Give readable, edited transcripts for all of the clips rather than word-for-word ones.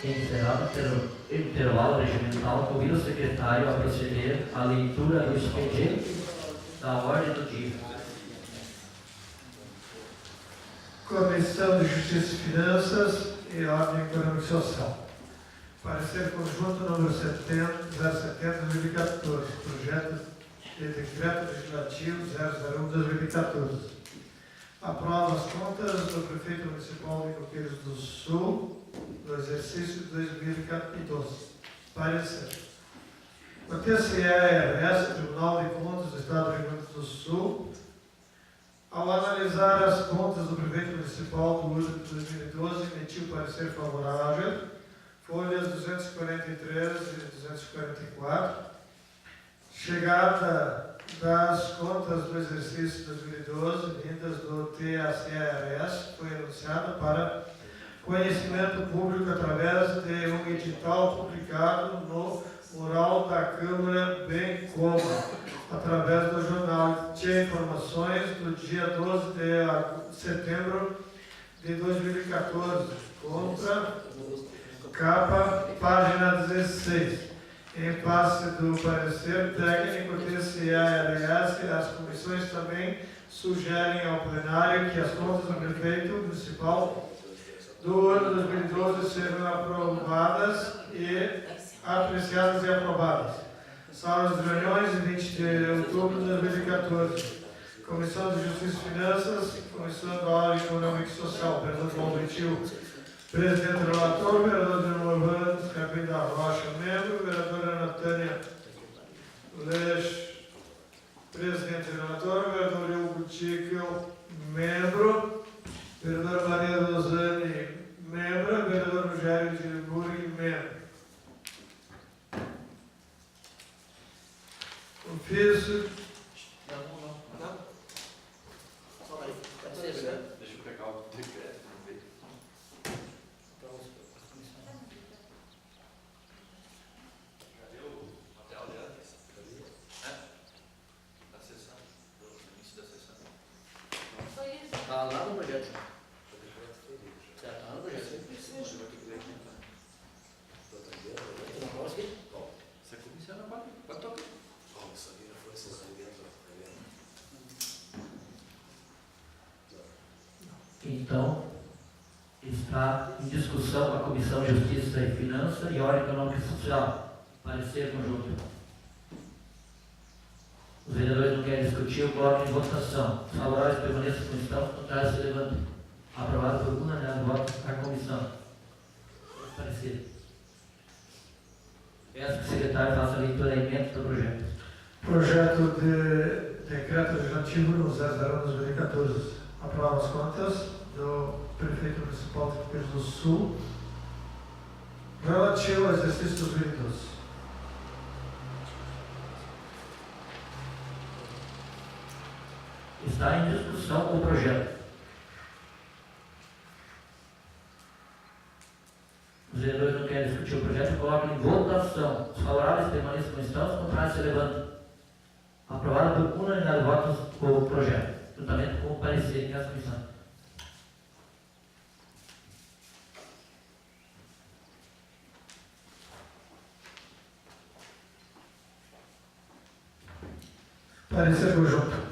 Encerrado o intervalo regimental, convido o secretário a proceder à leitura do expediente da ordem do dia. Comissão de Justiça e Finanças e Ordem Econômica e Social. Parecer conjunto número 070/2014, projeto de decreto legislativo 001/2014. Aprova as contas do Prefeito Municipal de Coqueiros do Sul do exercício de 2012. Parecer. O TCE-RS, Tribunal de Contas do Estado do Rio Grande do Sul, ao analisar as contas do Prefeito Municipal do ano de 2012, emitiu parecer favorável, folhas 243 e 244, chegada das contas do exercício 2012, vindas do TCE-RS, foi anunciada para conhecimento público através de um edital publicado no mural da Câmara, bem como através do jornal de informações do dia 12 de setembro de 2014, contra capa, página 16. Em face do parecer técnico TCE-RS, as comissões também sugerem ao plenário que as contas do Prefeito Municipal do ano 2012 sejam aprovadas e apreciadas e aprovadas. Sala de reuniões, 20 de outubro de 2014. Comissão de Justiça e Finanças, Comissão da Ordem Econômica e Social, vereador João Vitil, presidente relator, vereador Dino Rabin da Rocha, membro, vereadora Natânia Leix, presidente relator, vereador Hugo Tickel, membro, vereadora Maria Rosane, membro, vereador Rogério de Burg, membro. Ofício. Não. Só daí. Deixa eu pegar o decreto. Cadê o material de antes? Da sessão, do início da sessão. Está lá no projeto. Está lá no projeto. Essa comissão não pode tocar. Então, está em discussão a Comissão de Justiça e Finanças e Ordem Econômica e Social. Parecer conjunto. Os vereadores não querem discutir, eu coloco em votação. Os favoráveis permaneçam como estão, os contrários se levantem. Aprovado por unanimidade de votos a comissão. Parecer. Peço que o secretário faça a leitura e emenda do projeto. Projeto de decreto legislativo no 001/2014. Aprova as contas do Prefeito Municipal de Coqueiros do Sul relativo ao exercício 2012. Está em discussão o projeto. Os vereadores não querem discutir o projeto, colocam em votação. Os favoráveis permaneçam como estão, os contrários se levantam. Aprovado por unanimidade de votos o projeto, juntamente com o parecer que é a comissão. Parecer conjunto.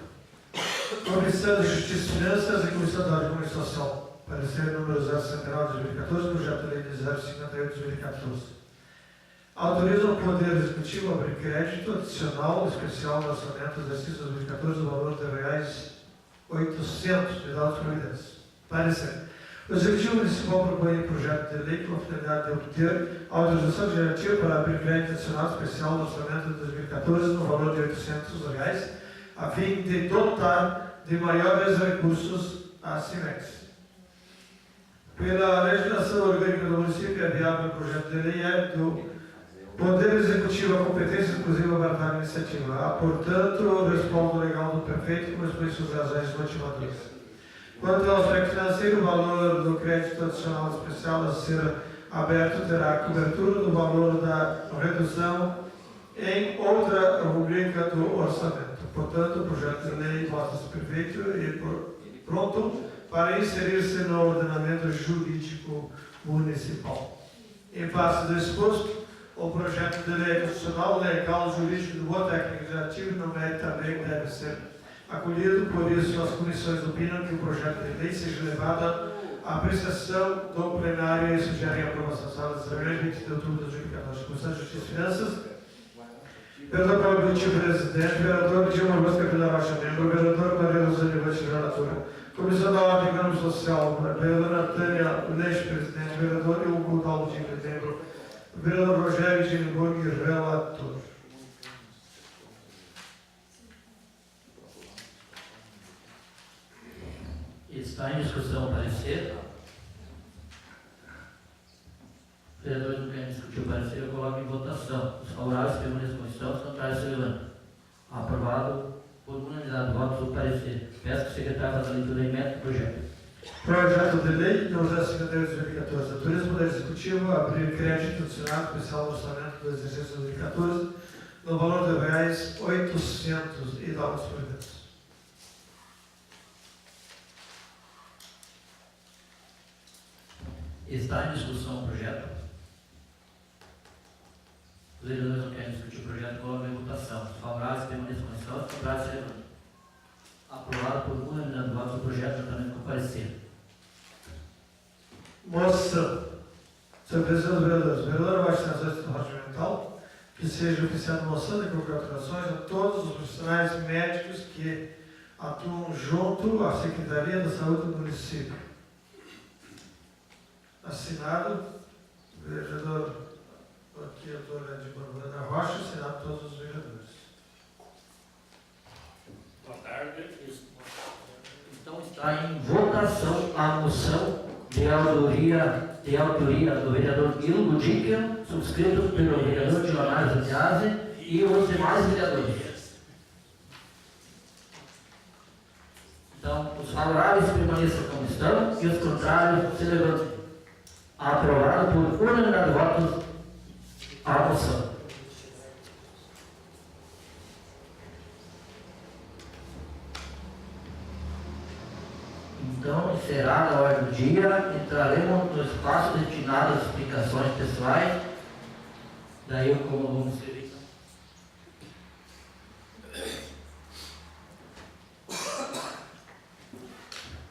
Comissão de Justiça e Finanças e Comissão da Ordem Econômica e Social. Parecer número 069/2014, projeto de lei de 058/2014. Autoriza o Poder Executivo a abrir crédito adicional especial no orçamento do exercício 2014 no valor de R$800 de dados providências. Parecer. O Executivo Municipal propõe um projeto de lei com a finalidade de obter autorização legislativa para abrir crédito adicional especial no orçamento de 2014 no valor de R$800, a fim de dotar de maiores recursos a Cimex. Pela legislação orgânica do município, é viável o projeto de lei do Poder Executivo a competência exclusiva para tal iniciativa. Há, portanto, o respaldo legal do prefeito com as suas razões motivadoras. Quanto ao aspecto financeiro, o valor do crédito adicional especial a ser aberto terá cobertura do valor da redução em outra rubrica do orçamento. Portanto, o projeto de lei vota-se prefeito e pronto para inserir-se no ordenamento jurídico municipal. Em face do exposto, o projeto de lei constitucional, legal, jurídico do voto técnico legislativo não é também deve ser acolhido, por isso as comissões opinam que o projeto de lei seja levado à apreciação do plenário e sugerem a aprovação da sala de reuniões 20 de outubro de 2014. Comissão de Justiça e Finanças. Vereador Paulo Vitinho, presidente. Vereador Dilma Rosa Capila Rocha, membro. Vereador Maria Rosane Levante, relatora. Comissão da Ordem e Econômica Social. Vereadora Tânia Leite, presidente. Vereador Hugo Daldi, membro. Vereador Rogério Gineburg, relator. Está em discussão o parecer. Os vereadores não querem discutir o parecer, eu coloco em votação. Os favoráveis permaneçam como estão, os contrários se levantam. Aprovado por unanimidade de votos o parecer. Peço que o secretário faça a leitura imediata do projeto. Projeto de lei do 52 de 2014. Autorizar o Poder Executivo a abrir crédito adicionado especial no orçamento do exercício 2014 no valor de R$800 e dólares por mês. Está em discussão o projeto. Os vereadores não querem discutir o projeto, coloco em votação. Os favoráveis permaneçam como estão, os contrários se levantam. Aprovado por unanimidade de votos o projeto juntamente com o parecer. Moção. Senhor Presidente dos Vereadores, vereador abaixo das ações do regimental, que seja oficiada moção de congratulações a todos os profissionais médicos que atuam junto à Secretaria da Saúde do município. Assinado, vereador aqui, doutora de Barbara Rocha, assinado todos os vereadores. Boa tarde. Então está em votação a moção de autoria do vereador Ilgo Dickel, subscrito pelo vereador Dionário Zantiase e os demais vereadores. Então, os favoráveis permaneçam como estão e os contrários se levantem. Aprovado por unanimidade de votos a moção. Então, encerrada a ordem do dia, entraremos no espaço destinado às explicações pessoais. Daí eu como vamos escrever.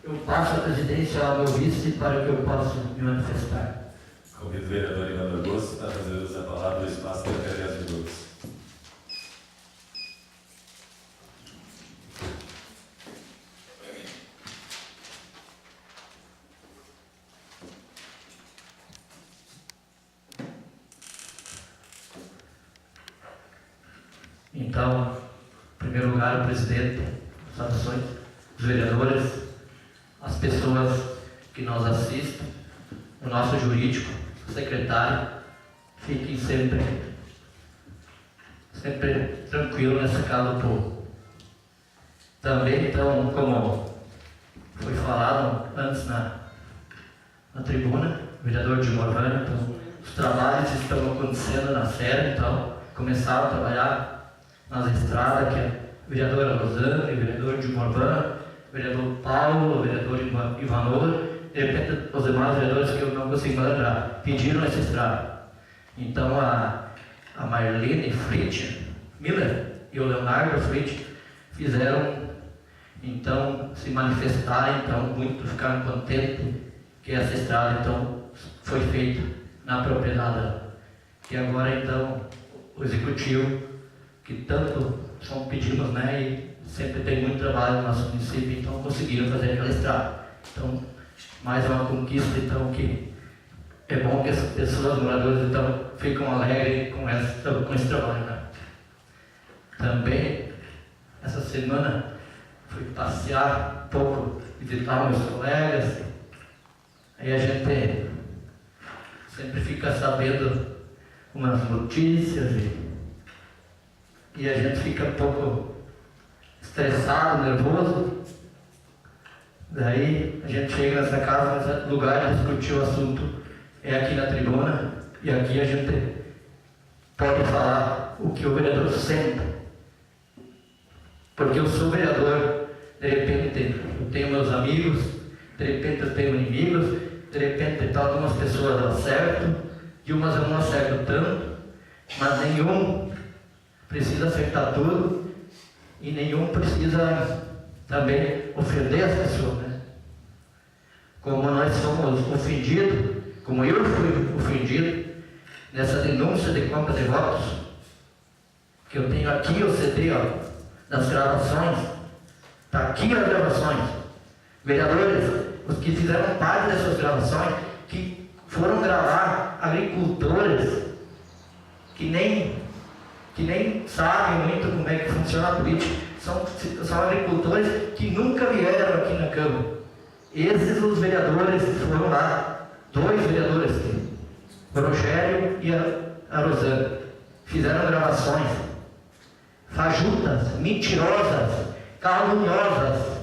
Eu passo a presidência ao meu vice para que eu possa me manifestar. Convido o vereador Ivan Augusto para fazer uso da palavra do espaço de até 10 minutos. Então, em primeiro lugar, o presidente, saudações, os vereadores, as pessoas que nos assistem, o nosso jurídico, o secretário, fiquem sempre tranquilo nessa casa do povo. Também, então, como foi falado antes na tribuna, o vereador de Morvânia, então, os trabalhos estão acontecendo na série, então, começaram a trabalhar nas estradas, que é a vereadora Rosane, o vereador de Morvânia, o vereador Paulo, o vereador Ivanova, de repente os demais vereadores que eu não consigo lembrar, pediram essa estrada. Então a Marlene Fritz Miller e o Leonardo Fritz fizeram, então, se manifestaram, então, muito ficaram contentes que essa estrada, então, foi feita na propriedade. E agora, então, o executivo, que tanto são pedidos, né, e sempre tem muito trabalho no nosso município, então conseguiram fazer aquela estrada. Então, mais uma conquista, então, que é bom que as pessoas, moradores, então, ficam alegres com esse trabalho, né? Também, essa semana, fui passear um pouco, visitar meus colegas, aí a gente sempre fica sabendo umas notícias e a gente fica um pouco estressado, nervoso. Daí a gente chega nessa casa, nesse lugar de discutir o assunto é aqui na tribuna, e aqui a gente pode falar o que o vereador sente. Porque eu sou vereador, de repente eu tenho meus amigos, de repente eu tenho inimigos, de repente algumas pessoas dão certo, de umas eu não acerto tanto, mas nenhum precisa acertar tudo e nenhum precisa também ofender as pessoas, né? Como nós somos ofendidos, como eu fui ofendido nessa denúncia de compra de votos, que eu tenho aqui o CD, ó, das gravações, está aqui as gravações. Vereadores, os que fizeram parte dessas gravações, que foram gravar agricultores que nem sabem muito como é que funciona a política, são agricultores que nunca vieram aqui na Câmara. Esses os vereadores foram lá, 2 vereadores, o Rogério e a Rosana, fizeram gravações fajutas, mentirosas, caluniosas.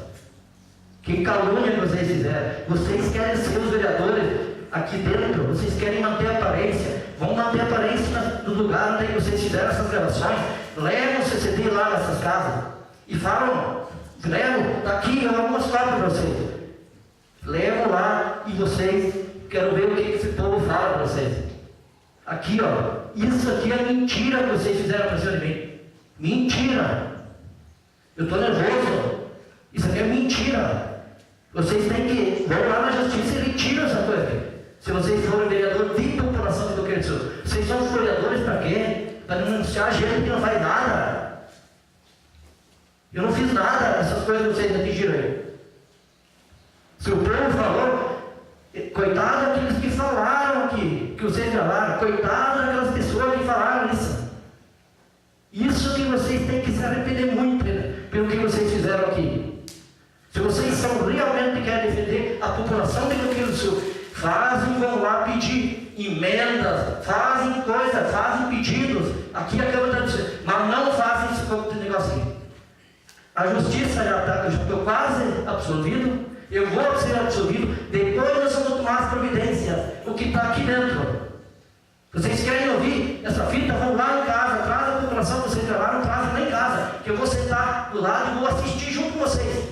Que calúnia que vocês fizeram? Vocês querem ser os vereadores aqui dentro, vocês querem manter a aparência, vão manter a aparência do lugar onde vocês fizeram essas gravações, levam o CCD lá nessas casas e falam, levam, está aqui, eu vou mostrar para vocês. Levam lá e vocês, quero ver o que esse povo fala para vocês. Aqui, ó, isso aqui é mentira que vocês fizeram para cima de mim. Mentira! Eu estou nervoso. Isso aqui é mentira. Vocês têm que vão lá na justiça e retiram essa coisa aqui. Se vocês forem vereador de população do Rio Grande do Sul, vocês são vereadores para quê? Para denunciar gente que não faz nada. Eu não fiz nada dessas coisas que vocês atingiram aí. Se o povo falou, coitado daqueles que falaram aqui, que vocês gravaram, coitado daquelas pessoas que falaram isso. Isso que vocês têm que se arrepender muito pelo que vocês fizeram aqui. Se vocês são realmente querem defender a população do Rio Grande do Sul, vão lá pedir emendas, fazem coisas, fazem pedidos. Aqui a Câmara está dizendo, mas não fazem esse pouco de negocinho. A justiça já está, eu estou quase absolvido, eu vou ser absolvido, depois nós vamos tomar as providências, o que está aqui dentro. Vocês querem ouvir essa fita? Vão lá em casa, traz a população que vocês gravaram, trazem lá em casa, que eu vou sentar do lado e vou assistir junto com vocês.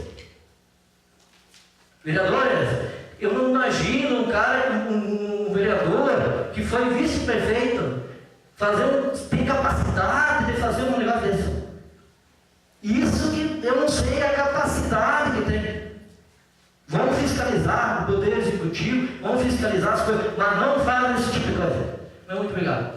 Vereadores, eu não imagino um cara, um vereador que foi vice-prefeito, tem capacidade de fazer um negócio desse. Isso que eu não sei a capacidade que tem. Vão fiscalizar o poder executivo, vão fiscalizar as coisas, mas não fazem esse tipo de coisa. Muito obrigado.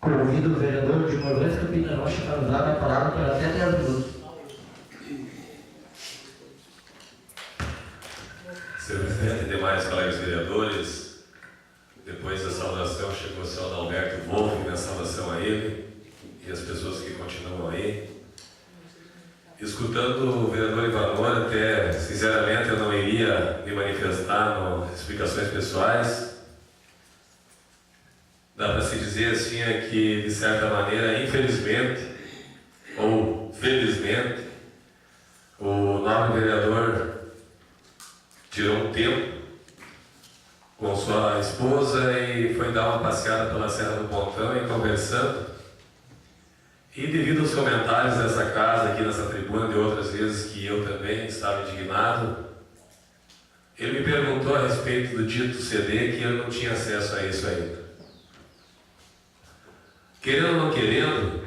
Convido o vereador de Morgantes Campina Rocha para usar a palavra por até 10 minutos. Senhor presidente e demais colegas vereadores, depois da saudação chegou o senhor Alberto Wolff, minha saudação a ele e as pessoas que continuam aí. Escutando o vereador Ivanor, até sinceramente eu não iria me manifestar nas explicações pessoais. Dá para se dizer assim que, de certa maneira, infelizmente ou felizmente, o nobre vereador tirou um tempo com sua esposa e foi dar uma passeada pela Serra do Pontão e conversando. E devido aos comentários dessa casa aqui nessa tribuna, de outras vezes que eu também estava indignado, ele me perguntou a respeito do dito CD, que eu não tinha acesso a isso ainda. Querendo ou não querendo,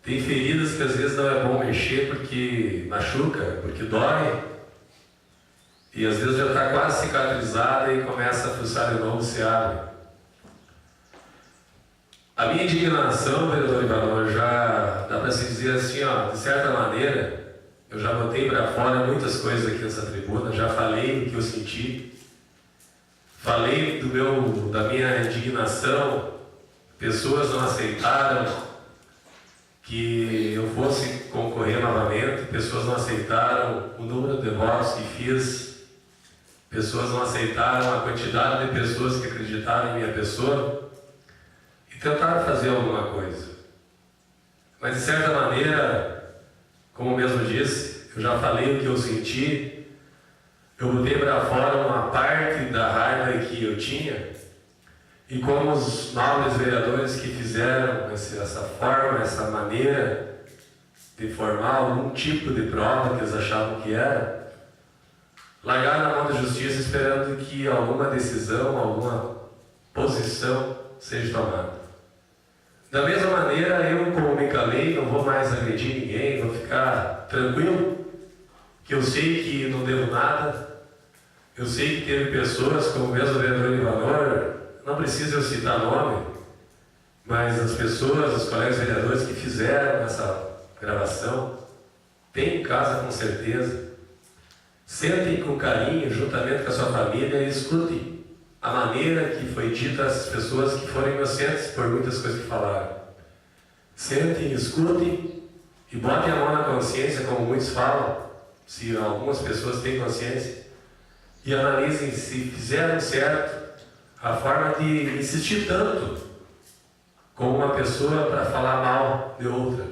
tem feridas que às vezes não é bom mexer porque machuca, porque dói, e às vezes já está quase cicatrizada e começa a fuçar de novo, se abre. A minha indignação, vereador Ivanor, já dá para se dizer assim, ó, de certa maneira, eu já botei para fora muitas coisas aqui nessa tribuna, já falei do que eu senti, falei da minha indignação. Pessoas não aceitaram que eu fosse concorrer novamente, pessoas não aceitaram o número de votos que fiz, pessoas não aceitaram a quantidade de pessoas que acreditaram em minha pessoa e tentaram fazer alguma coisa. Mas de certa maneira, como eu mesmo disse, eu já falei o que eu senti, eu botei para fora uma parte da raiva que eu tinha, e como os nobres vereadores que fizeram essa forma, essa maneira de formar algum tipo de prova que eles achavam que era, largaram na mão da justiça esperando que alguma decisão, alguma posição seja tomada. Da mesma maneira, eu, como me calei, não vou mais agredir ninguém, vou ficar tranquilo, que eu sei que não devo nada, eu sei que teve pessoas, como mesmo o vereador Ivanor, não preciso eu citar nome, mas as pessoas, os colegas vereadores que fizeram essa gravação, tem em casa com certeza. Sentem com carinho, juntamente com a sua família, e escutem a maneira que foi dita às pessoas que foram inocentes por muitas coisas que falaram. Sentem, escutem e botem a mão na consciência, como muitos falam, se algumas pessoas têm consciência, e analisem se fizeram certo a forma de insistir tanto com uma pessoa para falar mal de outra.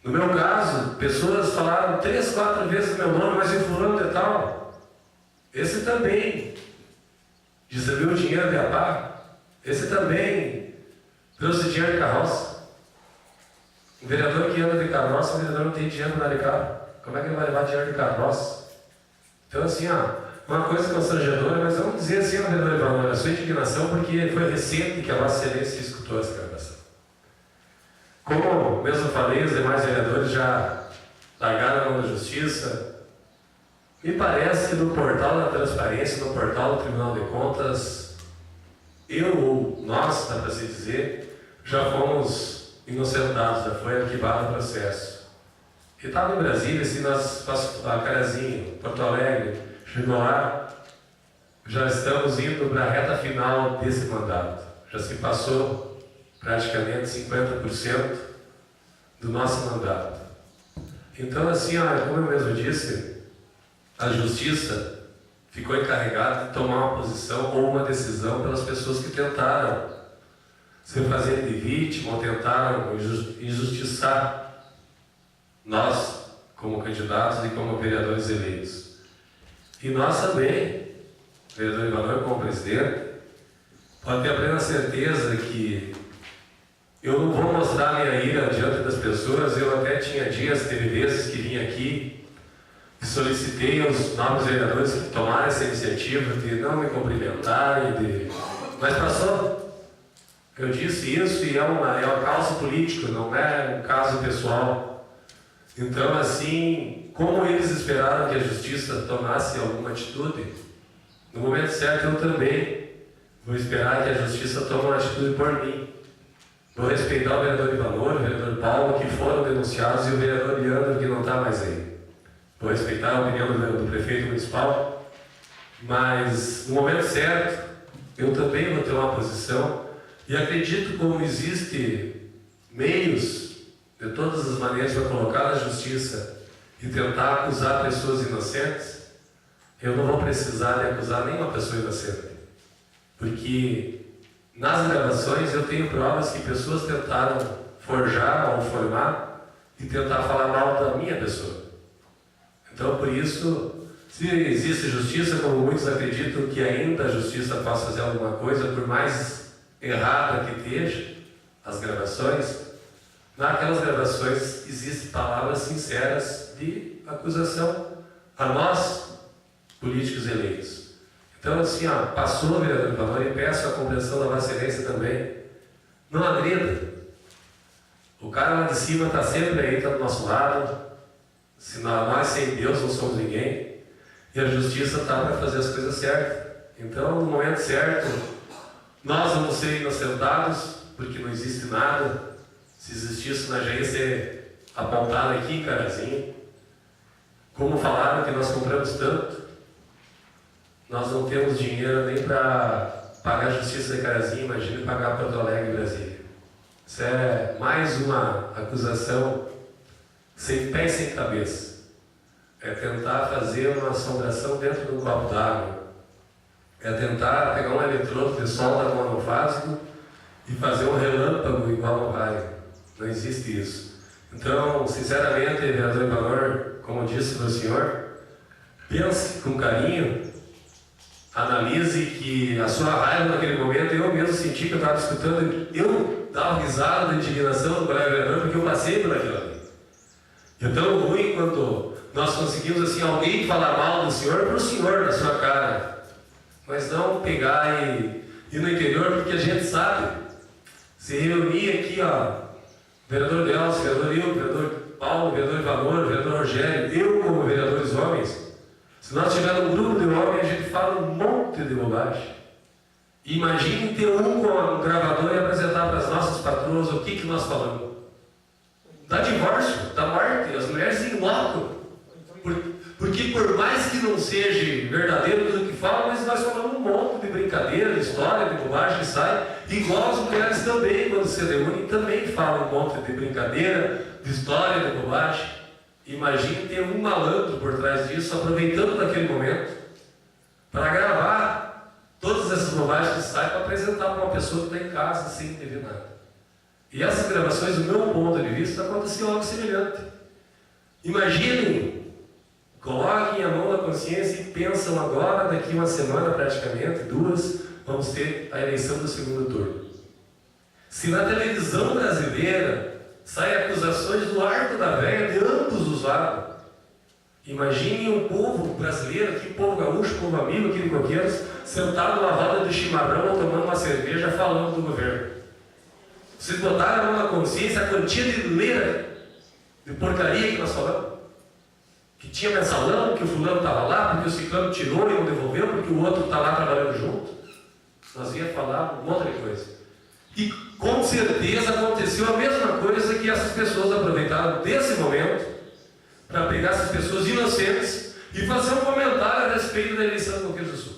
No meu caso, pessoas falaram 3, 4 vezes o meu nome, mas em fulano de tal. Esse também distribuiu o dinheiro de Apá. Esse também trouxe dinheiro de carroça. Um vereador que anda de carroça, o vereador não tem dinheiro para dar de carro. Como é que ele vai levar dinheiro de carroça? Então, assim, uma coisa constrangedora, mas vamos dizer assim, vereador Ivanor, a sua indignação, porque foi recente que a Vossa Excelência escutou essa gravação. Como mesmo falei, os demais vereadores já largaram a mão da justiça. Me parece que no portal da transparência, no portal do Tribunal de Contas, eu ou nós, dá para se dizer, já fomos inocentados, já foi arquivado o processo. E estava em Brasília, assim, nós, a Carazinho, Porto Alegre, chegou lá, já estamos indo para a reta final desse mandato. Já se passou praticamente 50% do nosso mandato. Então, assim, como eu mesmo disse, a justiça ficou encarregada de tomar uma posição ou uma decisão pelas pessoas que tentaram se fazer de vítima ou tentaram injustiçar nós como candidatos e como vereadores eleitos. E nós também, vereador Ivanor como presidente, pode ter a plena certeza que eu não vou mostrar minha ira diante das pessoas. Eu até tinha dias, teve vezes que vim aqui e solicitei aos novos vereadores que tomaram essa iniciativa de não me cumprimentarem, mas passou. Eu disse isso e é um caso político, não é um caso pessoal. Então, assim, como eles esperaram que a justiça tomasse alguma atitude, no momento certo eu também vou esperar que a justiça tome uma atitude por mim. Vou respeitar o vereador Ivanor, o vereador Paulo, que foram denunciados, e o vereador Leandro, que não está mais aí. Vou respeitar a opinião do prefeito municipal, mas no momento certo eu também vou ter uma posição, e acredito como existe meios de todas as maneiras para colocar na justiça e tentar acusar pessoas inocentes. Eu não vou precisar de acusar nenhuma pessoa inocente, porque nas gravações eu tenho provas que pessoas tentaram forjar ou formar e tentar falar mal da minha pessoa. Então, por isso, se existe justiça, como muitos acreditam que ainda a justiça possa fazer alguma coisa, por mais errada que esteja as gravações, naquelas gravações existem palavras sinceras de acusação a nós, políticos eleitos. Então, assim, passou, vereador Ivanor, e peço a compreensão da Vossa Excelência também. Não agrida. O cara lá de cima está sempre aí, está do nosso lado. Se nós sem Deus não somos ninguém. E a justiça está para fazer as coisas certas. Então, no momento certo, nós vamos ser inocentados, porque não existe nada. Se existisse, nós já ia ser apontado aqui em Carazinho. Como falaram que nós compramos tanto, nós não temos dinheiro nem para pagar a justiça de Carazinho, imagine pagar Porto Alegre e Brasília. Isso é mais uma acusação sem pé e sem cabeça. É tentar fazer uma assombração dentro de um copo d'água. É tentar pegar um eletrodo de solda monofásico e fazer um relâmpago igual no raio. Não existe isso. Então, sinceramente, vereador Ivanor, como disse para o senhor, pense com carinho, analise que a sua raiva naquele momento, eu mesmo senti que eu estava escutando, eu dava risada da indignação do colega vereador, porque eu passei por aquilo ali. É tão ruim quando nós conseguimos assim, alguém falar mal do senhor para o senhor na sua cara, mas não pegar e ir no interior, porque a gente sabe, se reunir aqui, ó, vereador Delcio, vereador Ildo, vereador Paulo, vereador Valor, vereador Rogério, eu como vereadores homens, se nós tivermos um grupo de homens, a gente fala um monte de bobagem. Imagine ter um com um gravador e apresentar para as nossas patroas o que nós falamos. Dá divórcio, dá morte, as mulheres se enlocam. Porque por mais que não seja verdadeiro tudo que fala, mas nós falamos um monte de brincadeira, de história, de bobagem que sai, igual as mulheres também, quando se reúnem, também falam um monte de brincadeira, de história, de bobagem. Imagine ter um malandro por trás disso, aproveitando daquele momento, para gravar todas essas bobagens que saem para apresentar para uma pessoa que está em casa sem entender nada. E essas gravações, do meu ponto de vista, aconteceu algo semelhante. Imaginem, coloquem a mão na consciência e pensam agora, daqui uma semana praticamente, 2, vamos ter a eleição do segundo turno. Se na televisão brasileira saem acusações do arco da velha de ambos os lados, imaginem o povo brasileiro, aqui, o povo gaúcho, o povo amigo aqui de Coqueiros, sentado numa roda de chimarrão ou tomando uma cerveja falando do governo. Vocês botaram a mão na consciência a quantia de leira, de porcaria que nós falamos? Que tinha mensalão, que o fulano estava lá, porque o ciclano tirou e não devolveu, porque o outro está lá trabalhando junto. Nós ia falar um monte de coisa. E com certeza aconteceu a mesma coisa que essas pessoas aproveitaram desse momento para pegar essas pessoas inocentes e fazer um comentário a respeito da eleição do Coqueiros do Sul.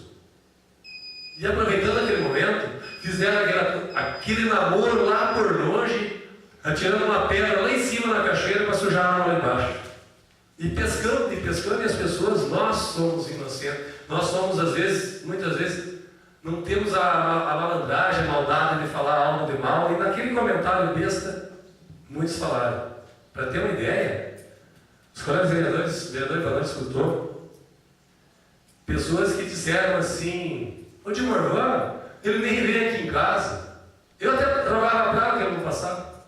E aproveitando aquele momento, fizeram aquele namoro lá por longe, atirando uma pedra lá em cima na cachoeira para sujar a água lá embaixo. E pescando, e as pessoas, nós somos inocentes. Nós somos, às vezes, muitas vezes, não temos a malandragem, a maldade de falar algo de mal. E naquele comentário besta, muitos falaram. Para ter uma ideia, os colegas vereadores Valor escutou pessoas que disseram assim: ô de Morvan, ele nem veio aqui em casa. Eu até trabalhava bravo que ele não passava.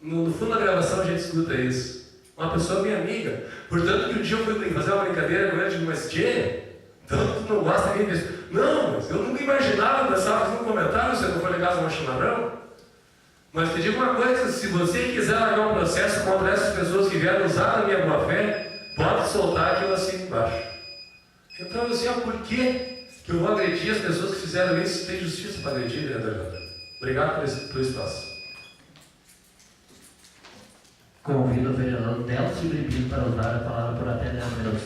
No fundo da gravação a gente escuta isso. Uma pessoa minha amiga. Portanto, que um dia eu fui fazer uma brincadeira com ele, eu digo, mas tchê, então tu não gosta nem disso. Não, mas eu nunca imaginava pensar fazer um comentário se eu não for ligar uma chimarrão. Mas te digo uma coisa, se você quiser largar um processo contra essas pessoas que vieram usar a minha boa fé, pode soltar aquilo assim embaixo. Então eu sei por que eu vou agredir as pessoas que fizeram isso. Tem justiça para agredir, vereador. Obrigado pelo espaço. Convido o vereador Delcio Gripino para usar a palavra por até 10 minutos.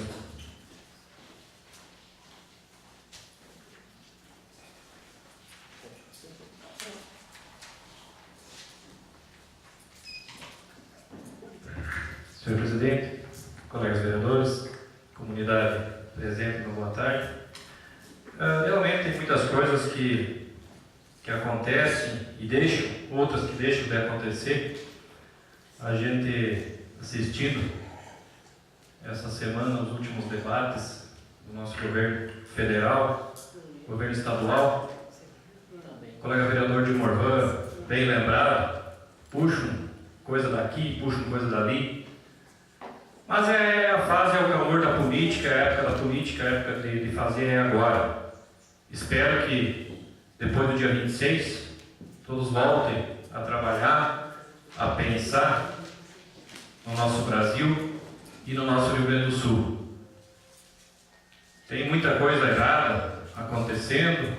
Senhor presidente, colegas vereadores, comunidade presente, boa tarde. Realmente tem muitas coisas que acontecem e deixam, outras que deixam de acontecer. A gente assistindo essa semana os últimos debates do nosso governo federal, governo estadual. O colega vereador de Morvan, bem lembrado, puxam coisa daqui, puxam coisa dali. Mas a fase, é o calor da política, é a época da política, a época de fazer é agora. Espero que depois do dia 26 todos voltem a trabalhar, a pensar no nosso Brasil e no nosso Rio Grande do Sul. Tem muita coisa errada acontecendo,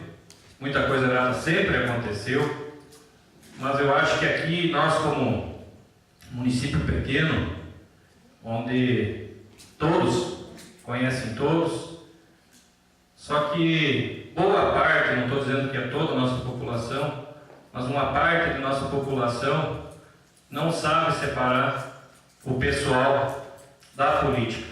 muita coisa errada sempre aconteceu, mas eu acho que aqui nós, como município pequeno, onde todos conhecem todos, só que boa parte, não estou dizendo que é toda a nossa população, mas uma parte da nossa população não sabe separar o pessoal da política.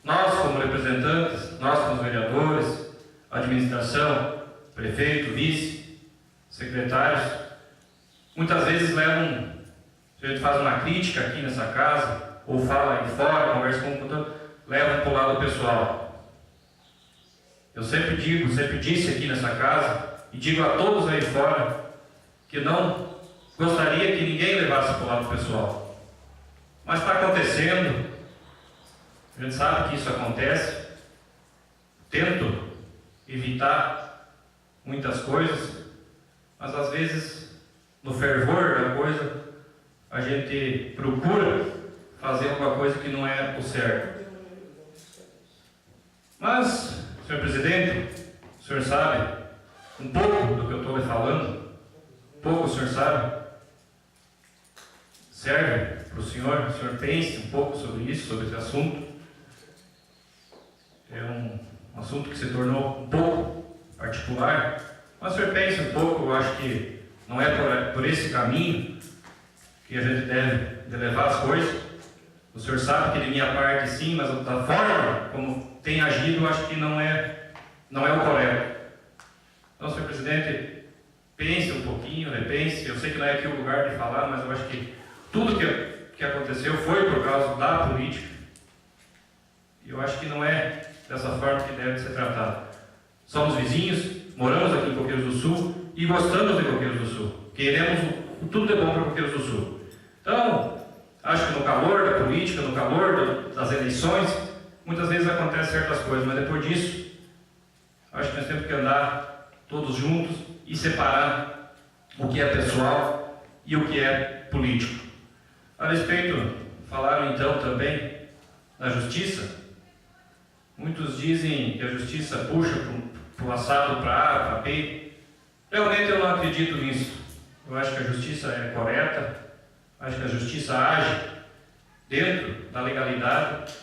Nós, como representantes, nós como vereadores, administração, prefeito, vice, secretários, muitas vezes levam, se a gente faz uma crítica aqui nessa casa, ou fala aí fora, conversa com o computador, levam para o lado pessoal. Eu sempre digo, sempre disse aqui nessa casa, e digo a todos aí fora, que não gostaria que ninguém levasse para o lado pessoal. Mas está acontecendo, a gente sabe que isso acontece. Tento evitar muitas coisas, mas às vezes, no fervor da coisa, a gente procura fazer alguma coisa que não é o certo. Mas, senhor presidente, o senhor sabe um pouco do que eu estou lhe falando, pouco o senhor sabe, serve para o senhor pense um pouco sobre isso, sobre esse assunto. É um assunto que se tornou um pouco particular, mas o senhor pense um pouco. Eu acho que não é por esse caminho que a gente deve levar as coisas. O senhor sabe que de minha parte sim, mas da forma como tem agido, eu acho que não é o correto. Então, senhor presidente, pense um pouquinho, repense. Eu sei que não é aqui o lugar de falar, mas eu acho que tudo que aconteceu foi por causa da política. E eu acho que não é dessa forma que deve ser tratado. Somos vizinhos, moramos aqui em Coqueiros do Sul e gostamos de Coqueiros do Sul. Queremos tudo de bom para Coqueiros do Sul. Então, acho que no calor da política, no calor das eleições, muitas vezes acontecem certas coisas, mas depois disso, acho que nós temos que andar todos juntos e separar o que é pessoal e o que é político. A respeito, falaram então também da justiça. Muitos dizem que a justiça puxa para o assado para A, para B. Realmente eu não acredito nisso. Eu acho que a justiça é correta, acho que a justiça age dentro da legalidade,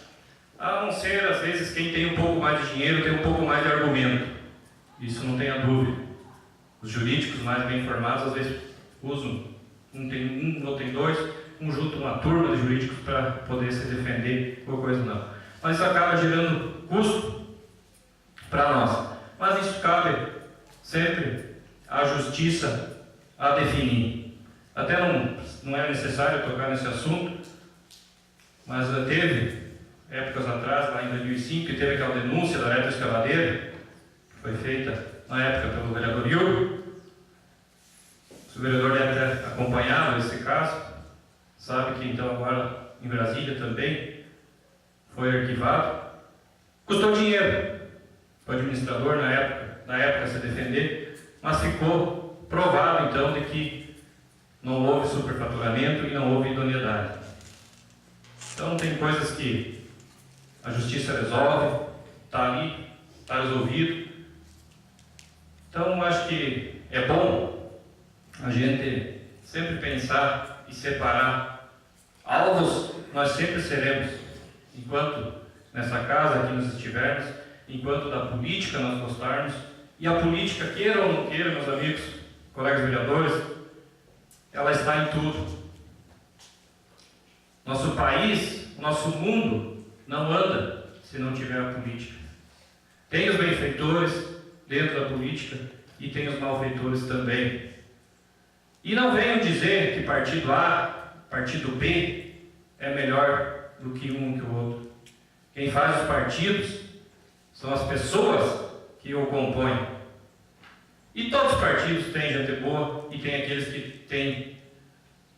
a não ser, às vezes, quem tem um pouco mais de dinheiro tem um pouco mais de argumento. Isso não tenha dúvida. Os jurídicos mais bem informados, às vezes, usam, um tem um, outro tem dois, um junta uma turma de jurídicos para poder se defender, ou coisa não. Mas isso acaba gerando custo para nós. Mas isso cabe sempre à justiça a definir. Até não é necessário tocar nesse assunto, mas teve épocas atrás, lá em 2005, que teve aquela denúncia da eletroescavadeira, que foi feita na época pelo vereador Yuri. O vereador deve ter acompanhado esse caso, sabe que então agora em Brasília também foi arquivado. Custou dinheiro para o administrador na época se defender, mas ficou provado então de que não houve superfaturamento e não houve idoneidade. Então tem coisas que a justiça resolve, está ali, está resolvido. Então acho que é bom a gente sempre pensar e separar. Alvos nós sempre seremos, enquanto nessa casa aqui nós estivermos, enquanto da política nós gostarmos, e a política, queira ou não queira, meus amigos, colegas vereadores, ela está em tudo. Nosso país, nosso mundo não anda se não tiver a política. Tem os benfeitores dentro da política e tem os malfeitores também. E não venham dizer que partido A, partido B é melhor do que um que o outro. Quem faz os partidos são as pessoas que o compõem. E todos os partidos têm gente boa e tem aqueles que têm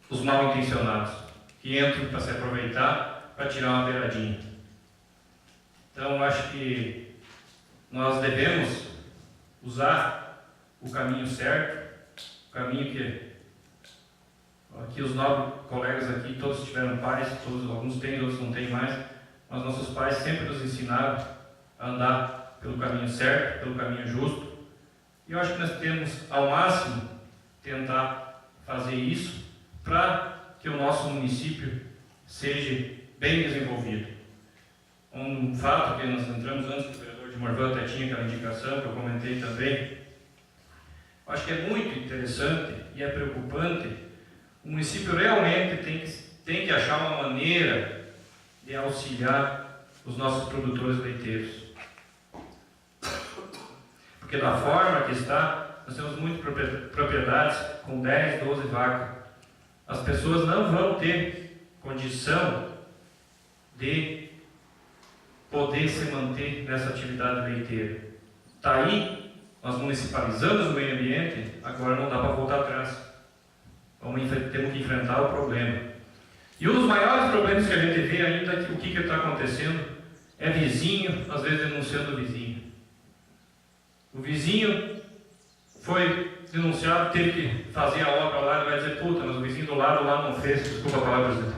os mal intencionados, que entram para se aproveitar, para tirar uma beiradinha. Então, acho que nós devemos usar o caminho certo, o caminho que aqui os 9 colegas aqui, todos tiveram pais, alguns têm, outros não têm mais, mas nossos pais sempre nos ensinaram a andar pelo caminho certo, pelo caminho justo. E eu acho que nós temos, ao máximo, tentar fazer isso para que o nosso município seja bem desenvolvido. Um fato que nós entramos antes que o vereador de Morvão até tinha aquela indicação, que eu comentei também, eu acho que é muito interessante e é preocupante. O município realmente tem que achar uma maneira de auxiliar os nossos produtores leiteiros. Porque da forma que está, nós temos muitas propriedades com 10, 12 vacas. As pessoas não vão ter condição de poder se manter nessa atividade leiteira. Está aí, nós municipalizamos o meio ambiente, agora não dá para voltar atrás. Temos que enfrentar o problema. E um dos maiores problemas que a gente vê ainda é que o que está acontecendo é vizinho, às vezes denunciando o vizinho. O vizinho foi denunciado, teve que fazer a obra lá, ele vai dizer, puta, mas o vizinho do lado lá não fez, desculpa a palavra, presidente.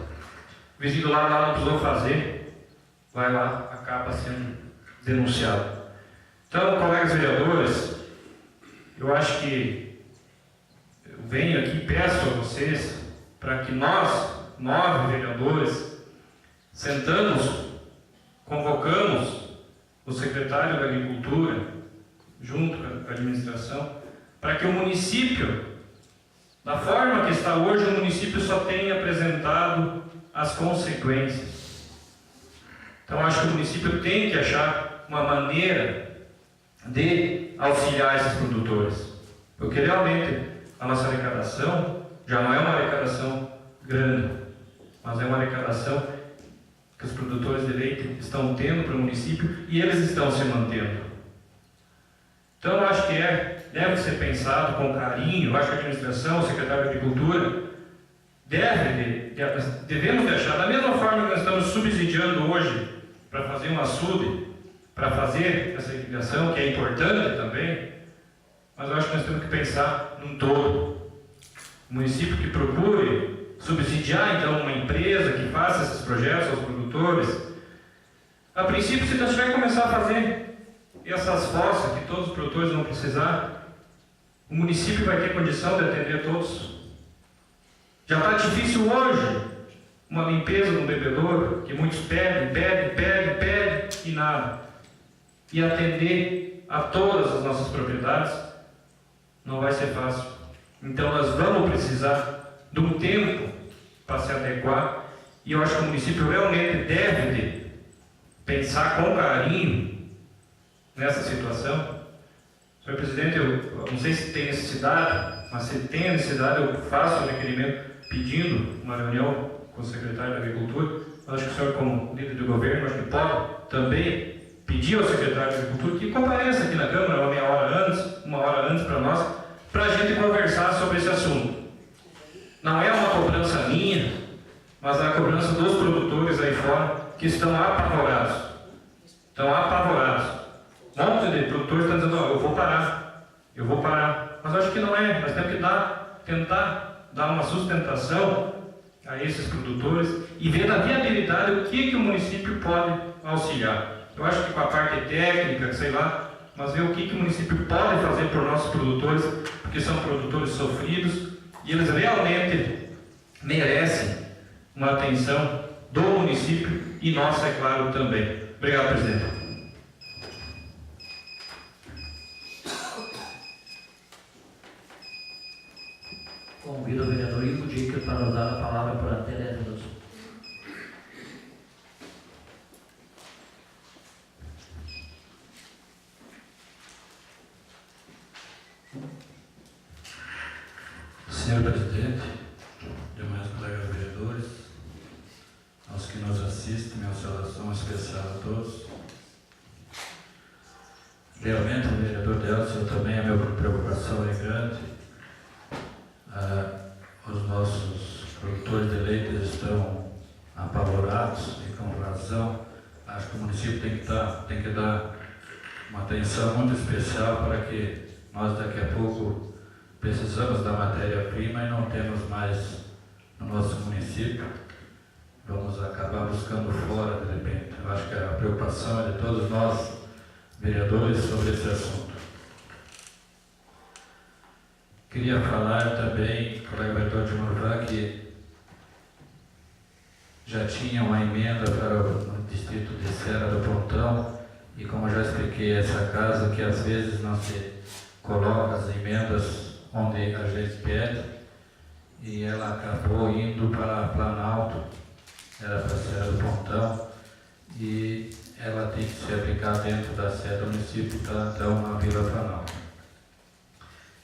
O vizinho do lado lá não precisou fazer, vai lá, acaba sendo denunciado. Então, colegas vereadores, eu acho que eu venho aqui e peço a vocês para que nós, 9 vereadores, sentamos, convocamos o secretário da Agricultura, junto com a administração, para que o município, da forma que está hoje, o município só tenha apresentado as consequências. Então, acho que o município tem que achar uma maneira de auxiliar esses produtores, porque realmente a nossa arrecadação já não é uma arrecadação grande, mas é uma arrecadação que os produtores de leite estão tendo para o município e eles estão se mantendo. Então, eu acho que deve ser pensado com carinho. Eu acho que a administração, o secretário de Agricultura, devemos deixar, da mesma forma que nós estamos subsidiando hoje para fazer um açude, para fazer essa irrigação, que é importante também, mas eu acho que nós temos que pensar num todo. O município que procure subsidiar, então, uma empresa que faça esses projetos aos produtores. A princípio, se nós tivermos que começar a fazer essas fossas que todos os produtores vão precisar, o município vai ter condição de atender todos. Já está difícil hoje uma limpeza no bebedouro, que muitos pedem e nada. E atender a todas as nossas propriedades não vai ser fácil. Então nós vamos precisar de um tempo para se adequar, e eu acho que o município realmente deve pensar com carinho nessa situação. Senhor presidente, eu não sei se tem necessidade, mas se tem necessidade, eu faço o requerimento pedindo uma reunião com o secretário da Agricultura. Eu acho que o senhor, como líder do governo, acho que pode também pedir ao secretário da Agricultura que compareça aqui na Câmara uma hora antes para nós, para a gente conversar sobre esse assunto. Não é uma cobrança minha, mas é a cobrança dos produtores aí fora que estão apavorados. Estão apavorados. Um monte de produtores estão dizendo, eu vou parar. Mas acho que não é. Nós temos que tentar dar uma sustentação a esses produtores e ver na viabilidade o que o município pode auxiliar. Eu acho que com a parte técnica, sei lá, mas ver o que o município pode fazer por nossos produtores, porque são produtores sofridos e eles realmente merecem uma atenção do município e nossa, é claro, também. Obrigado, presidente. Convido o vereador Ivo Dicker para usar a palavra por até 10 minutos. Senhor presidente, demais colegas vereadores, aos que nos assistem, minha saudação especial a todos. Realmente, o vereador Delcio, também a minha preocupação é grande. Os nossos produtores de leite estão apavorados e com razão. Acho que o município tem que dar uma atenção muito especial para que nós daqui a pouco precisamos da matéria-prima e não temos mais no nosso município. Vamos acabar buscando fora de repente. Eu acho que a preocupação é de todos nós, vereadores, sobre esse assunto. Queria falar também, colega vereador de Morvã, que já tinha uma emenda para o distrito de Serra do Pontão, e como já expliquei essa casa, que às vezes não se coloca as emendas onde a gente pede, e ela acabou indo para Planalto, era para Serra do Pontão, e ela tem que se aplicar dentro da sede do município, então na Vila Planalto.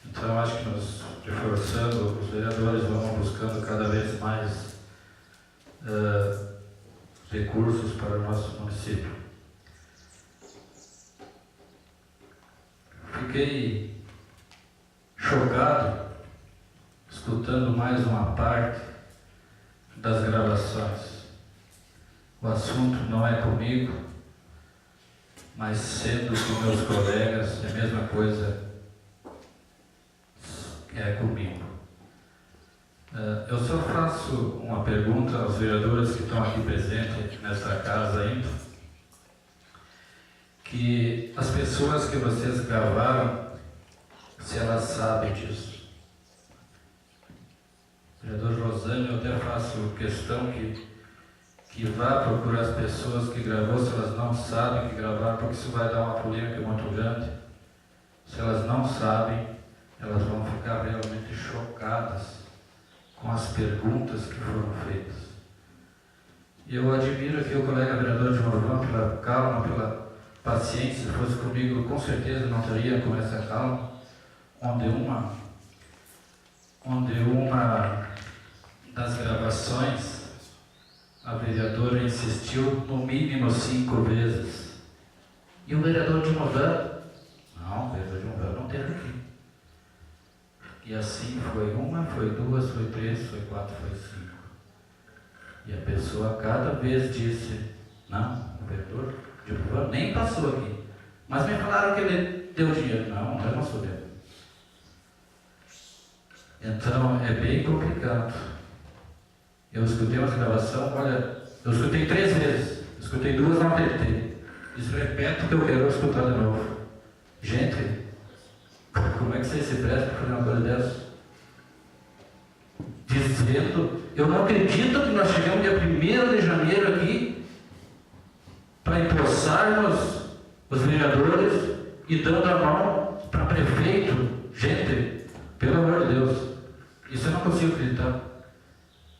Então, acho que nos reforçando, os vereadores vão buscando cada vez mais recursos para o nosso município. fiquei chocado escutando mais uma parte das gravações. O assunto não é comigo, mas sendo com meus colegas, é a mesma coisa é comigo. Eu só faço uma pergunta aos vereadores que estão aqui presentes nesta casa ainda, que as pessoas que vocês gravaram, se elas sabem disso. Vereador Rosane, eu até faço questão que vá procurar as pessoas que gravou, se elas não sabem que gravaram, porque isso vai dar uma polêmica muito grande. Se elas não sabem, elas vão ficar realmente chocadas com as perguntas que foram feitas. E eu admiro aqui o colega vereador João João pela calma, pela paciência. Se fosse comigo, com certeza não teria com essa calma, onde uma das gravações a vereadora insistiu no mínimo 5 vezes. E o vereador de Movan? Não, o vereador de Movan não teve aqui. E assim foi 1, foi 2, foi 3, foi 4, foi 5. E a pessoa cada vez disse, não, o vereador de Movan nem passou aqui. Mas me falaram que ele deu dinheiro. Não, eu não sou dele. Então é bem complicado. Eu escutei uma gravação, olha, eu escutei 3 vezes, escutei 2, não apertei. Isso repete que eu quero escutar de novo. Gente, como é que vocês se prestam para fazer uma coisa dessa? Dizendo, eu não acredito que nós chegamos dia 1º de janeiro aqui para empossarmos os vereadores e dando a mão para prefeito. Gente, pelo amor de Deus, isso eu não consigo acreditar.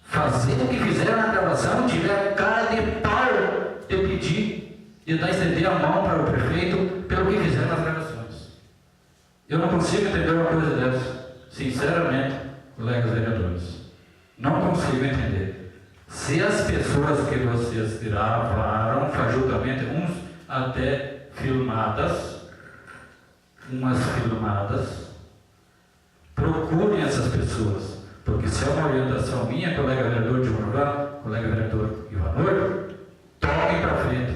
Fazer o que fizeram na gravação, tiver a cara de pau de pedir, de dar estender a mão para o prefeito pelo que fizeram nas gravações. Eu não consigo entender uma coisa dessa, sinceramente, colegas vereadores. Não consigo entender. Se as pessoas que vocês gravaram fajuntamente, uns até filmadas, procurem essas pessoas. Porque se é uma orientação minha, colega vereador de Urbano, colega vereador Ivanor, toquem para frente.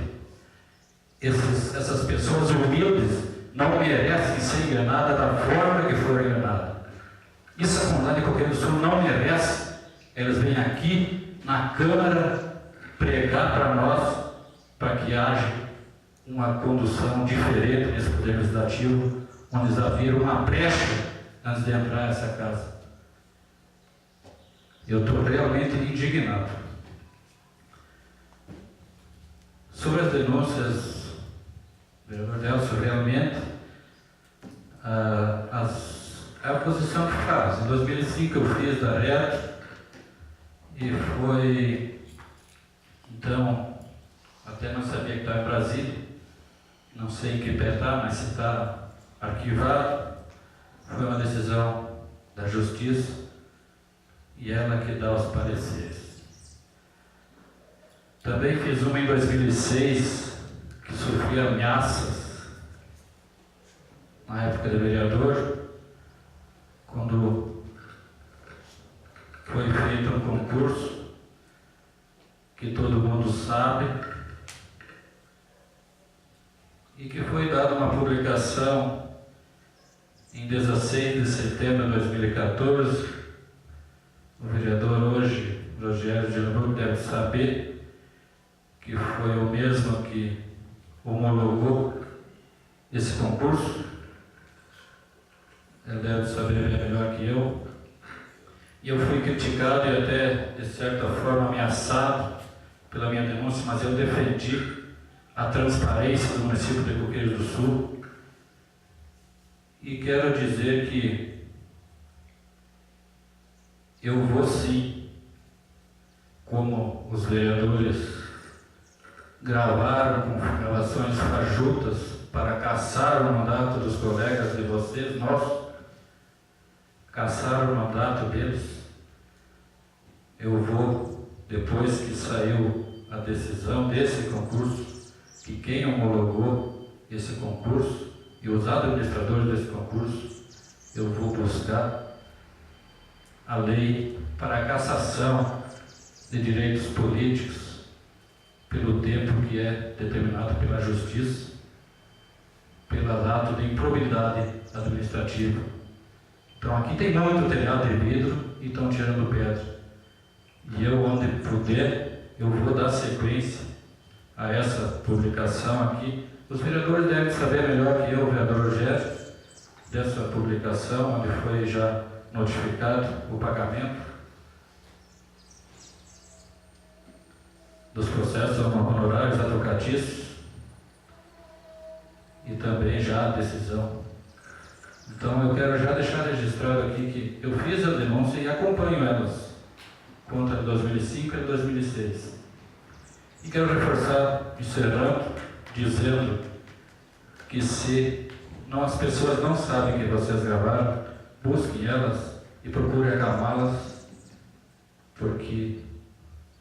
Essas pessoas humildes não merecem ser enganadas da forma que foram enganadas. Isso a comunidade de Coqueiro do Sul não merece. Elas vêm aqui na Câmara pregar para nós, para que haja uma condução diferente nesse Poder Legislativo, onde eles abriram uma brecha antes de entrar nessa casa. Eu estou realmente indignado. Sobre as denúncias, vereador Delcio, realmente a posição que faz. Em 2005 eu fiz da RET e foi, então, até não sabia que estava em Brasília, não sei em que pé está, mas se está arquivado, foi uma decisão da Justiça. E ela que dá os pareceres. Também fiz uma em 2006, que sofri ameaças, na época de vereador, quando foi feito um concurso, que todo mundo sabe, e que foi dada uma publicação em 16 de setembro de 2014, o vereador hoje, Rogério de Lambrou, deve saber que foi o mesmo que homologou esse concurso. Ele deve saber melhor que eu. E eu fui criticado e até, de certa forma, ameaçado pela minha denúncia, mas eu defendi a transparência do município de Coqueiro do Sul. E quero dizer que eu vou sim, como os vereadores gravaram com gravações fajutas para caçar o mandato dos colegas de vocês, nós caçar o mandato deles. Eu vou, depois que saiu a decisão desse concurso, que quem homologou esse concurso e os administradores desse concurso, eu vou buscar a lei para a cassação de direitos políticos pelo tempo que é determinado pela Justiça, pelo ato de improbidade administrativa. Então aqui tem muito telhado de vidro e estão tirando pedra. E eu, onde puder, eu vou dar sequência a essa publicação aqui. Os vereadores devem saber melhor que eu, o vereador Rogério, dessa publicação, onde foi já notificado o pagamento dos processos honorários advocatícios e também já a decisão. Então eu quero já deixar registrado aqui que eu fiz a denúncia e acompanho elas, contra 2005 e 2006. E quero reforçar, encerrando, dizendo que se as pessoas não sabem que vocês gravaram, busquem elas e procurem acalmá-las, porque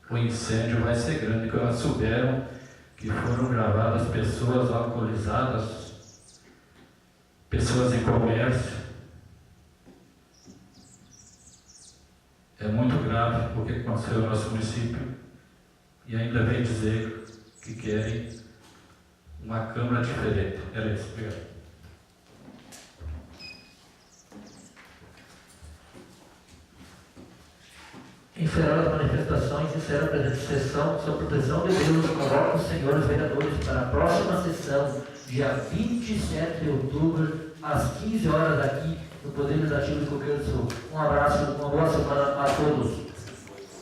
o incêndio vai ser grande. Quando elas souberam que foram gravadas pessoas alcoolizadas, pessoas em comércio, é muito grave o que aconteceu no nosso município, e ainda vem dizer que querem uma Câmara diferente. Era isso, obrigado. Encerrada as manifestações, encerra a presente sessão, sob proteção de Deus, convoco os senhores vereadores para a próxima sessão, dia 27 de outubro, às 15 horas, aqui no Poder Legislativo do Rio Grande do Sul. Um abraço, uma boa semana a todos.